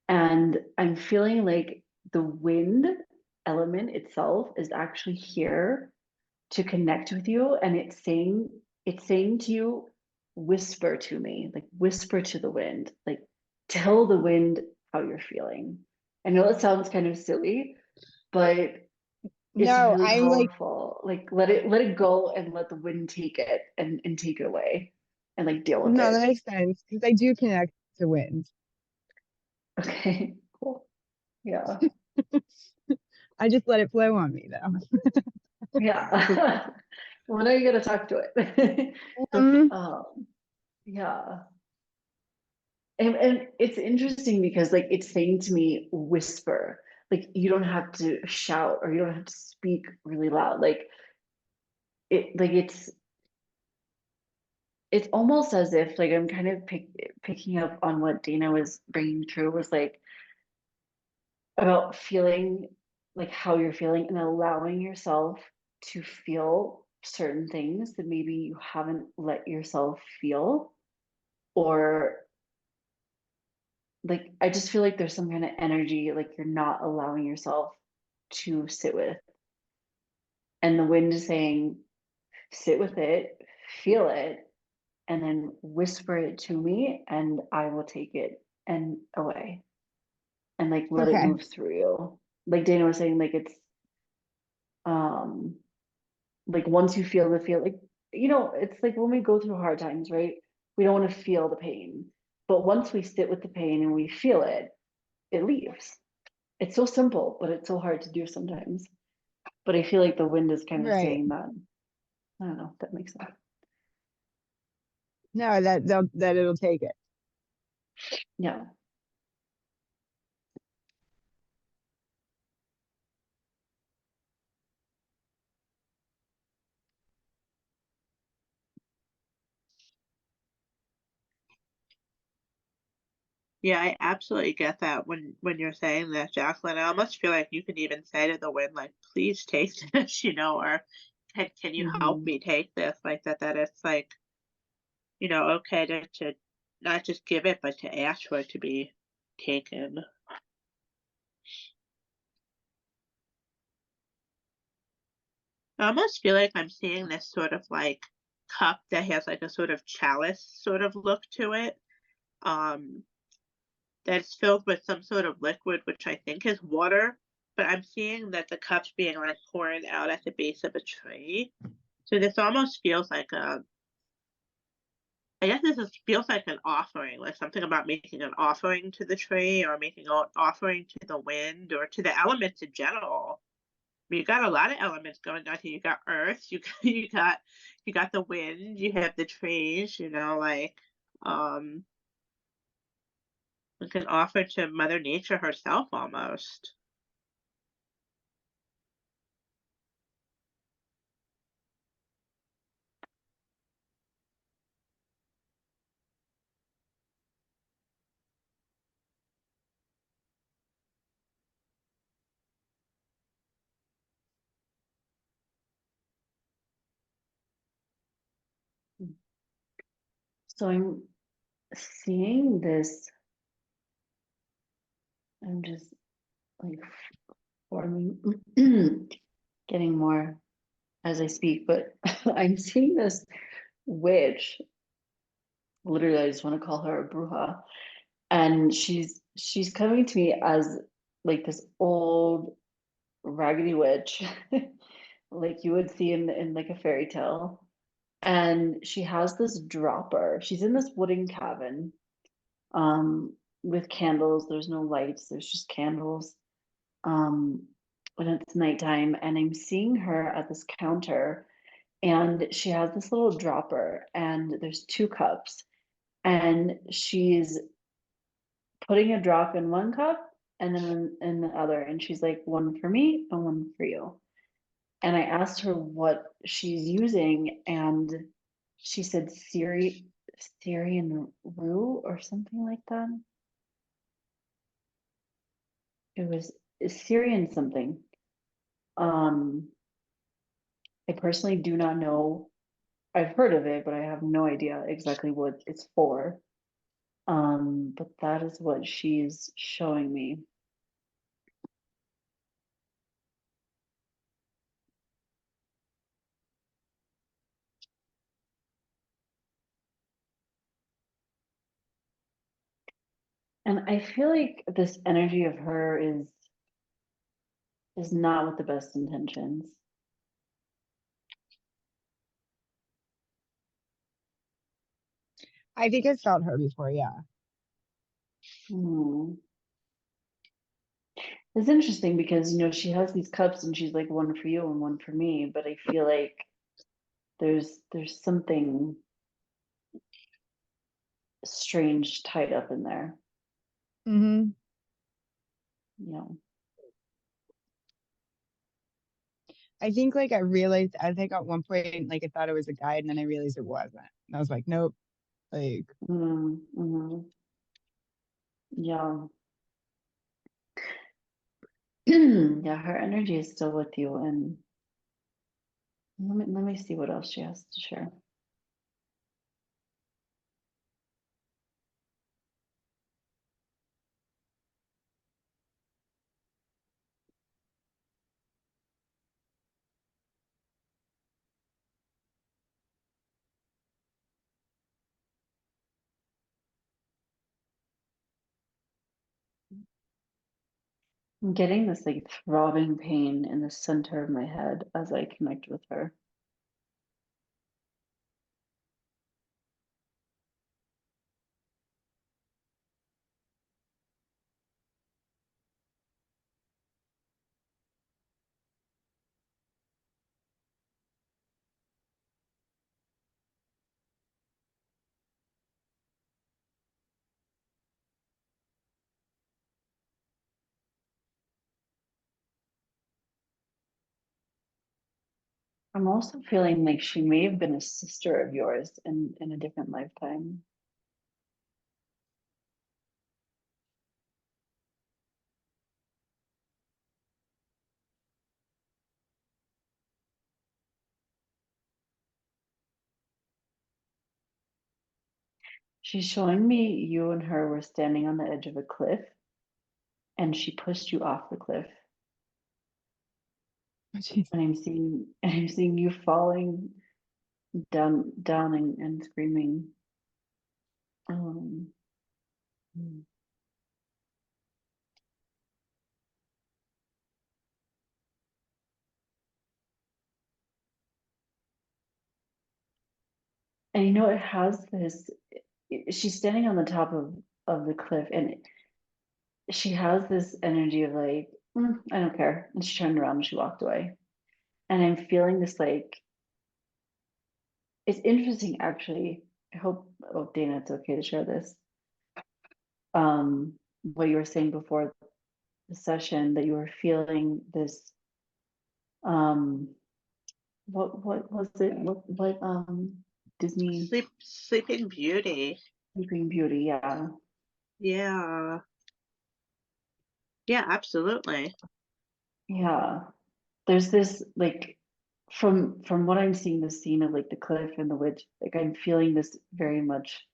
And I'm feeling like the wind element itself is actually here to connect with you, and it's saying to you, whisper to me, like whisper to the wind, like tell the wind how you're feeling. I know it sounds kind of silly, but it's no, really I'm like, powerful. Like let it go and let the wind take it and take it away and like deal with no, that it. makes sense because I do connect to wind. Okay, cool. Yeah. I just let it flow on me though. Yeah. When are you gonna talk to it? um, Yeah. And it's interesting because like it's saying to me, whisper. Like you don't have to shout or you don't have to speak really loud. Like it's almost as if like I'm kind of picking up on what Dana was bringing through, was like about feeling like how you're feeling and allowing yourself to feel certain things that maybe you haven't let yourself feel, or like I just feel like there's some kind of energy like you're not allowing yourself to sit with. And the wind is saying, sit with it, feel it, and then whisper it to me, and I will take it and away and like let it Okay. move through you. Like Dana was saying, like it's um like once you feel the feel, like it's like when we go through hard times, right? We don't want to feel the pain. But once we sit with the pain and we feel it, it leaves. It's so simple, but it's so hard to do sometimes. But I feel like the wind is kind of Right. saying that. I don't know if that makes sense. No, that it'll take it. Yeah. Yeah, I absolutely get that when you're saying that, Jacqueline. I almost feel like you could even say to the wind, like, please take this, or can you help Mm-hmm. me take this? Like that it's like, okay to not just give it, but to ask for it to be taken. I almost feel like I'm seeing this sort of like cup that has like a sort of chalice sort of look to it. Um, that's filled with some sort of liquid, which I think is water, but I'm seeing that the cup's being like poured out at the base of a tree. So this almost feels like I guess feels like an offering, like something about making an offering to the tree or making an offering to the wind or to the elements in general. I mean, you got a lot of elements going on here. You got earth, you got the wind, you have the trees, um like an offer to Mother Nature herself almost. So I'm seeing this, I'm just like forming, getting more as I speak, but I'm seeing this witch. Literally, I just want to call her a bruja. And she's coming to me as like this old raggedy witch, like you would see in like a fairy tale. And she has this dropper. She's in this wooden cabin, with candles. There's no lights, there's just candles. Um, when it's nighttime, and I'm seeing her at this counter, and she has this little dropper, and there's two cups, and she's putting a drop in one cup and then in the other, and she's like, one for me and one for you. And I asked her what she's using, and she said Syrian rue or something like that. It was Syrian something. um I personally do not know. I've heard of it, but I have no idea exactly what it's for. But that is what she's showing me. And I feel like this energy of her is not with the best intentions. I think I felt her before, yeah. Hmm. It's interesting because she has these cups and she's like, one for you and one for me, but I feel like there's something strange tied up in there. Mm-hmm. You know. I think like I think at one point like I thought it was a guide and then I realized it wasn't. And I was like, nope. Like, Mm-hmm. Yeah. Yeah, her energy is still with you, and Let me see what else she has to share. I'm getting this like throbbing pain in the center of my head as I connect with her. I'm also feeling like she may have been a sister of yours in a different lifetime. She's showing me you and her were standing on the edge of a cliff and she pushed you off the cliff. Jeez. And I'm seeing you falling down and screaming. Um, mm. and you know, it has this, she's standing on the top of the cliff and she has this energy of like, I don't care. And she turned around and she walked away. And I'm feeling this like, it's interesting actually. I hope, oh Dana, it's okay to share this. What you were saying before the session, that you were feeling this, um, what was it? What Disney Sleeping Beauty. Sleeping Beauty, yeah. Yeah. Yeah, absolutely. Yeah. There's this like from what I'm seeing, the scene of like the cliff and the witch, like I'm feeling this very much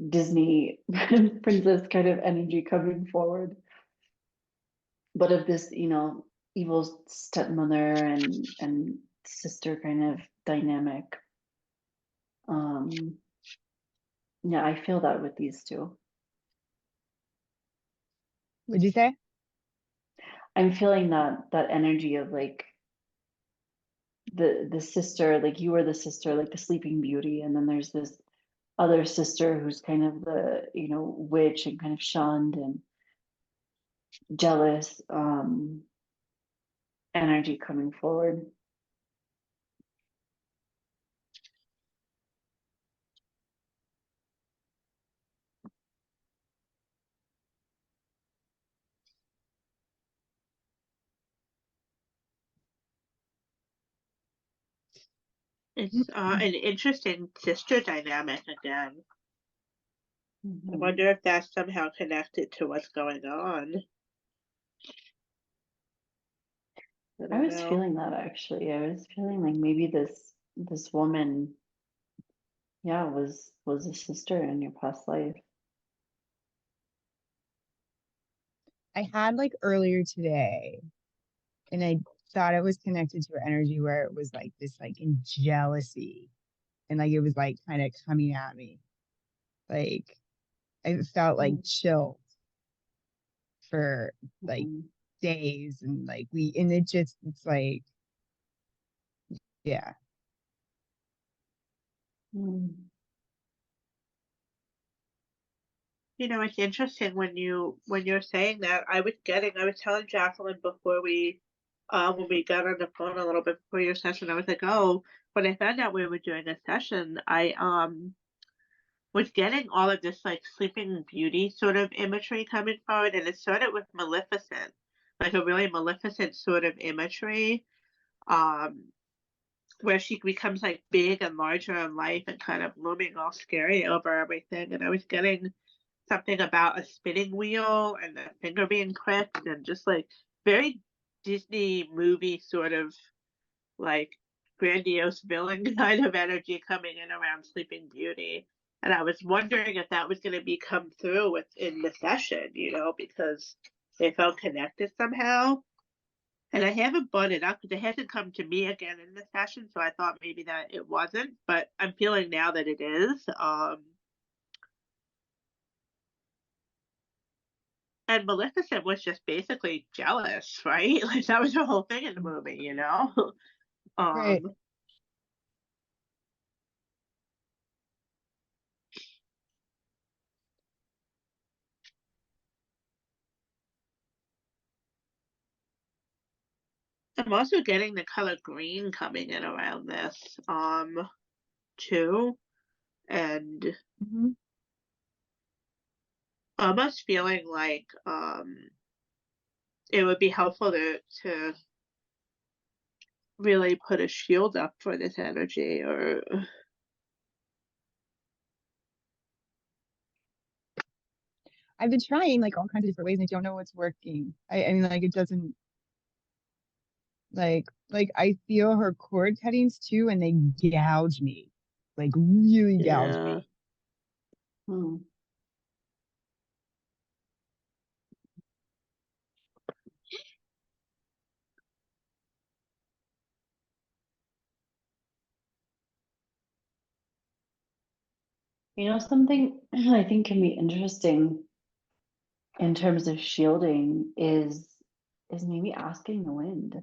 Disney princess kind of energy coming forward. But of this, you know, evil stepmother and sister kind of dynamic. Um yeah, I feel that with these two. What'd you say? I'm feeling that energy of like the sister, like you were the sister, like the Sleeping Beauty, and then there's this other sister who's kind of the, you know, witch and kind of shunned and jealous energy coming forward. It's an interesting sister dynamic again. I Mhm. wonder if that's somehow connected to what's going on. I I don't was know. feeling that actually. I was feeling like maybe this woman, yeah, was a sister in your past life. I had like earlier today, and I thought it was connected to her energy where it was like this like in jealousy, and like it was like kind of coming at me. Like I felt like chilled for like Mhm. days, and like and it just, it's like, yeah. Mm. You know, it's interesting when you're saying that. I was telling Jacqueline before we when we got on the phone a little bit before your session, I was like, oh, when I found out we were doing a session, I was getting all of this like Sleeping Beauty sort of imagery coming forward, and it started with Maleficent, like a really Maleficent sort of imagery, um, where she becomes like big and larger in life and kind of looming all scary over everything. And I was getting something about a spinning wheel and the finger being pricked and just like very Disney movie sort of like grandiose villain kind of energy coming in around Sleeping Beauty. And I was wondering if that was going to be come through in the session, because they felt connected somehow. And I haven't brought it up because it hasn't come to me again in the session, so I thought maybe that it wasn't, but I'm feeling now that it is. And Maleficent was just basically jealous, right? Like that was the whole thing in the movie, Right. Um, I'm also getting the color green coming in around this, too, and Hmm. almost feeling like it would be helpful to really put a shield up for this energy, or I've been trying like all kinds of different ways and I don't know what's working. I mean like it doesn't like I feel her cord cuttings too and they gouge me. Like really gouge yeah. me. Hmm. Something I think can be interesting in terms of shielding is maybe asking the wind,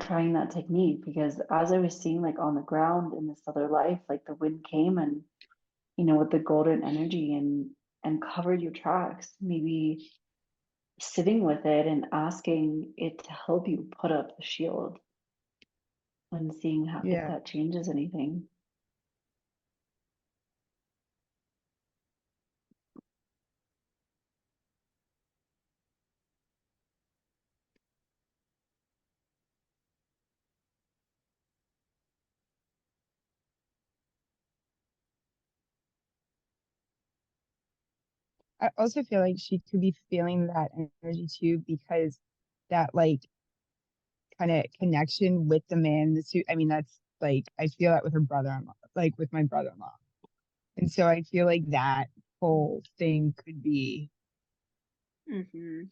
trying that technique, because as I was seeing like on the ground in this other life, like the wind came and with the golden energy and covered your tracks, maybe sitting with it and asking it to help you put up the shield and seeing how if Yeah. that changes anything. I also feel like she could be feeling that energy too because that like kind of connection with the man in the suit. I mean, that's like I feel that with her brother-in-law, like with my brother-in-law. And so I feel like that whole thing could be, Hmm.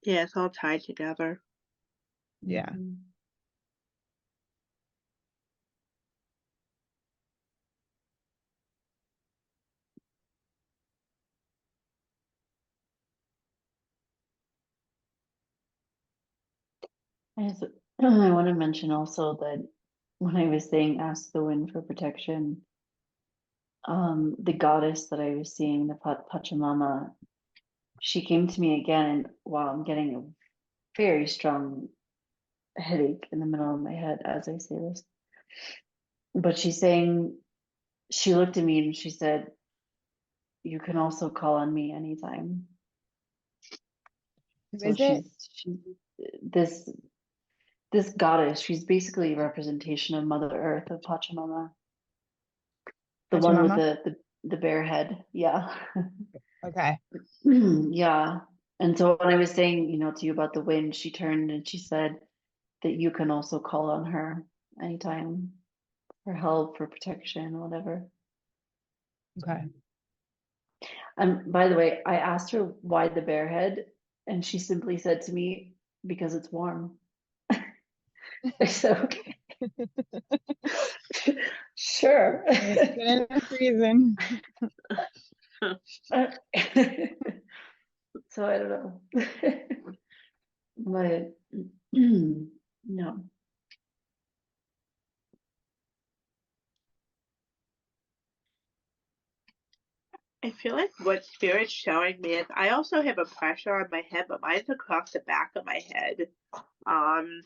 Yeah, it's all tied together. yeah. Mhm. I want to mention also that when I was saying ask the wind for protection, the goddess that I was seeing, the Pachamama, she came to me again, and wow, I'm getting a very strong headache in the middle of my head as I say this. But she's saying, she looked at me and she said, "You can also call on me anytime." Who So is it? she's this this goddess. She's basically a representation of Mother Earth, of Pachamama, the one with Pachamama? the bear head. Yeah. Okay. Yeah. And so when I was saying, to you about the wind, she turned and she said that you can also call on her anytime for help, for protection, whatever. Okay. And by the way, I asked her why the bear head, and she simply said to me, because it's warm. I said, okay, sure. It's been enough reason. So I don't know. But no. I feel like what Spirit's showing me is I also have a pressure on my head, but mine's across the back of my head. Um,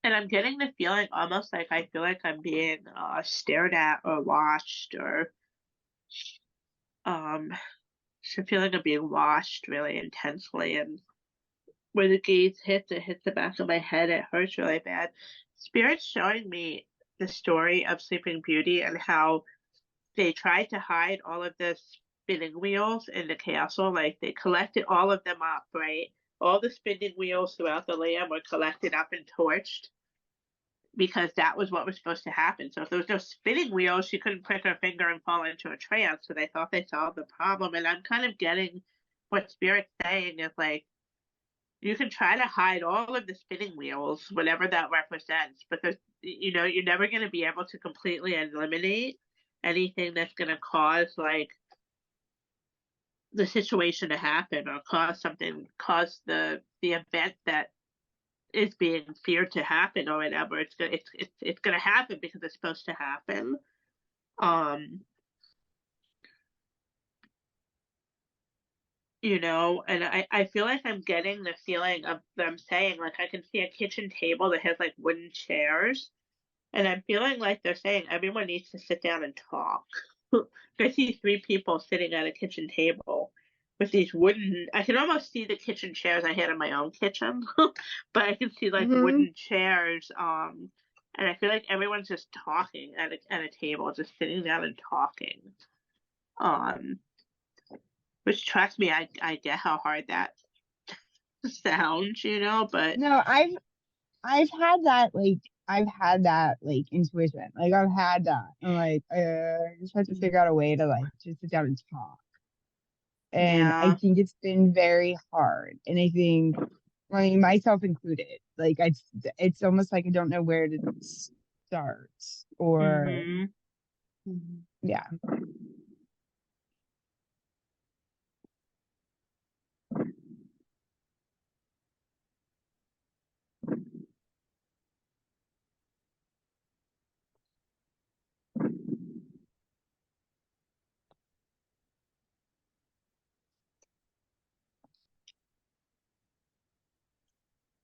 and I'm getting the feeling almost like I feel like I'm being stared at or watched, or um, just a feeling of being watched really intensely. And where the gaze hits, it hits the back of my head. It hurts really bad. Spirit's showing me the story of Sleeping Beauty and how they tried to hide all of the spinning wheels in the castle. Like they collected all of them up, right? all the spinning wheels throughout the land were collected up and torched because that was what was supposed to happen. So if there was no spinning wheels, she couldn't prick her finger and fall into a trance. So they thought they solved the problem. And I'm kind of getting what Spirit's saying is like, you can try to hide all of the spinning wheels, whatever that represents, but there's, you're never going to be able to completely eliminate anything that's going to cause like the situation to happen or cause the event that is being feared to happen or whatever. It's gonna happen because it's supposed to happen. And I feel like I'm getting the feeling of them saying, like, I can see a kitchen table that has like wooden chairs, and I'm feeling like they're saying everyone needs to sit down and talk. I see 3 people sitting at a kitchen table with these wooden, I can almost see the kitchen chairs I had in my own kitchen, but I can see like wooden chairs. And I feel like everyone's just talking at a table, just sitting down and talking. Which trust me, I get how hard that sounds, but No, I've had that like intuition. Like I've had that. I'm like, I just have to figure out a way to like just sit down and talk. And I yeah. think it's been very hard. And I think, I mean, myself included, like it's almost like I don't know where to start or yeah.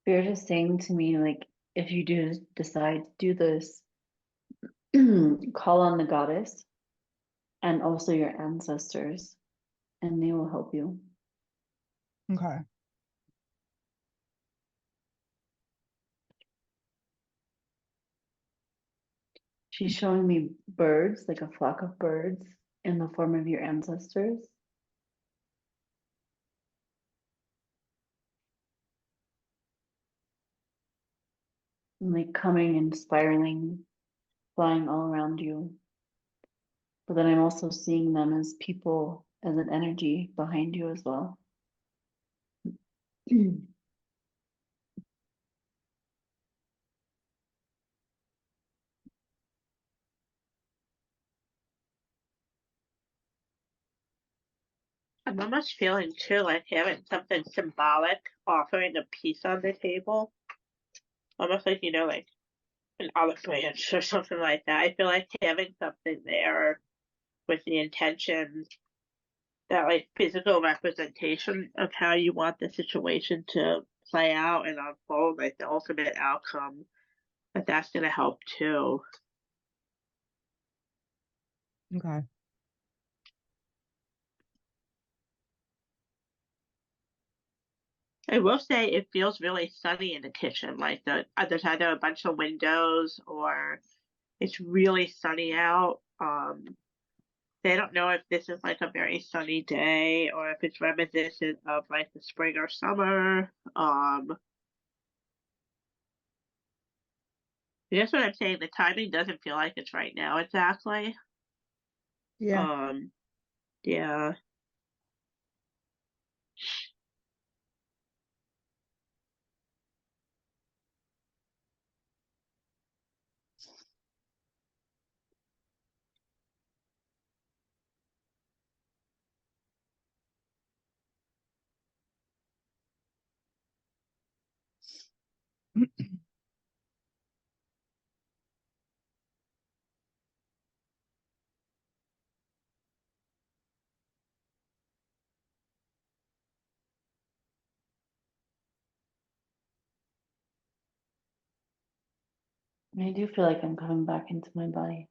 Spirit is saying to me, like, if you do decide to do this, call on the goddess and also your ancestors, and they will help you. Okay. She's showing me birds, like a flock of birds in the form of your ancestors. And like coming and spiraling, flying all around you. But then I'm also seeing them as people, as an energy behind you as well. I'm almost feeling too like having something symbolic, offering a piece on the table. Almost like, like an olive branch or something like that. I feel like having something there with the intention, that like physical representation of how you want the situation to play out and unfold, like the ultimate outcome, that's going to help too. Okay. I will say it feels really sunny in the kitchen. Like there's either a bunch of windows or it's really sunny out. They don't know if this is like a very sunny day or if it's reminiscent of like the spring or summer. That's what I'm saying. The timing doesn't feel like it's right now exactly. Yeah. Yeah. I do feel like I'm coming back into my body.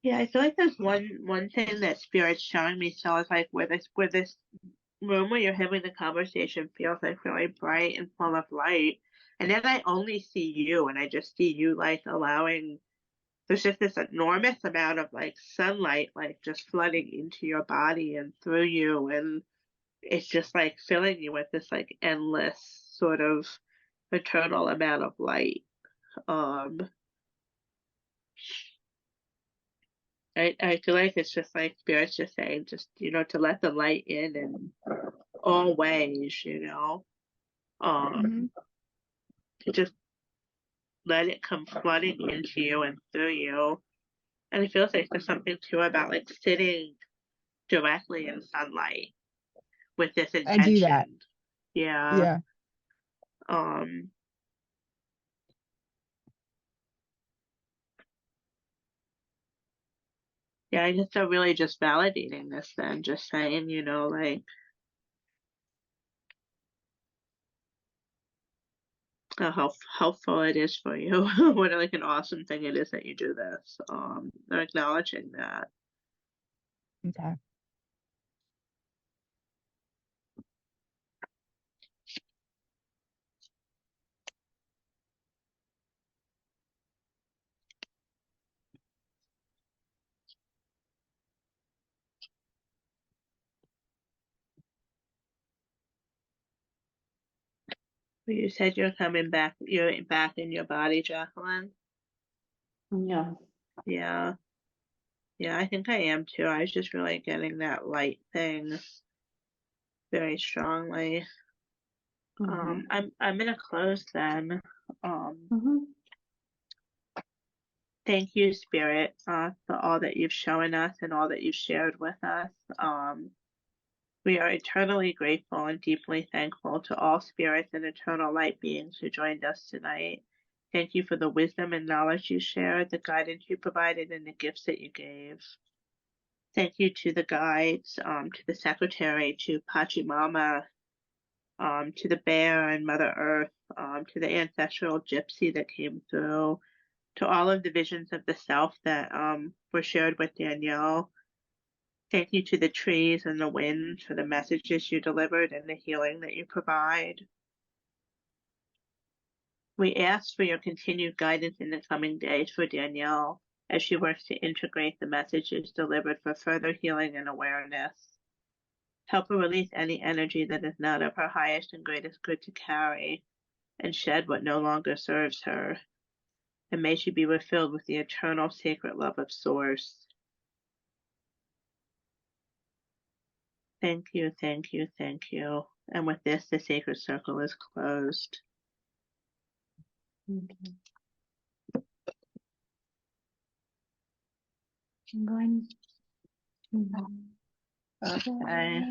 Yeah, I feel like there's one thing that Spirit's showing me. So it's like where this room where you're having the conversation feels like really bright and full of light, and then I only see you, and I just see you like allowing. There's just this enormous amount of like sunlight, like just flooding into your body and through you, and it's just like filling you with this like endless sort of eternal amount of light. Um, I feel like it's just like Spirit's just saying, just, to let the light in all ways, Mhm. to just let it come flooding into you and through you. And it feels like there's something too about like sitting directly in sunlight with this I do that. intention. Yeah. Yeah. Um, yeah, I guess they're really just validating this then, just saying, like, how helpful it is for you. What like an awesome thing it is that you do this. They're acknowledging that. Okay. You said you're coming back, you're back in your body, Jacqueline. Yeah. Yeah. Yeah, I think I am too. I was just really getting that light thing very strongly. Mhm. I'm gonna close then. Um, Mhm. Thank you, Spirit, for all that you've shown us and all that you've shared with us. We are eternally grateful and deeply thankful to all spirits and eternal light beings who joined us tonight. Thank you for the wisdom and knowledge you shared, the guidance you provided, and the gifts that you gave. Thank you to the guides, to the secretary, to Pachimama, to the bear and Mother Earth, to the ancestral gypsy that came through, to all of the visions of the self that were shared with Danielle. Thank you to the trees and the wind for the messages you delivered and the healing that you provide. We ask for your continued guidance in the coming days for Danielle as she works to integrate the messages delivered for further healing and awareness. Help her release any energy that is not of her highest and greatest good to carry, and shed what no longer serves her. And may she be refilled with the eternal sacred love of Source. Thank you, thank you, thank you. And with this, the sacred circle is closed. Okay. I'm going to Okay.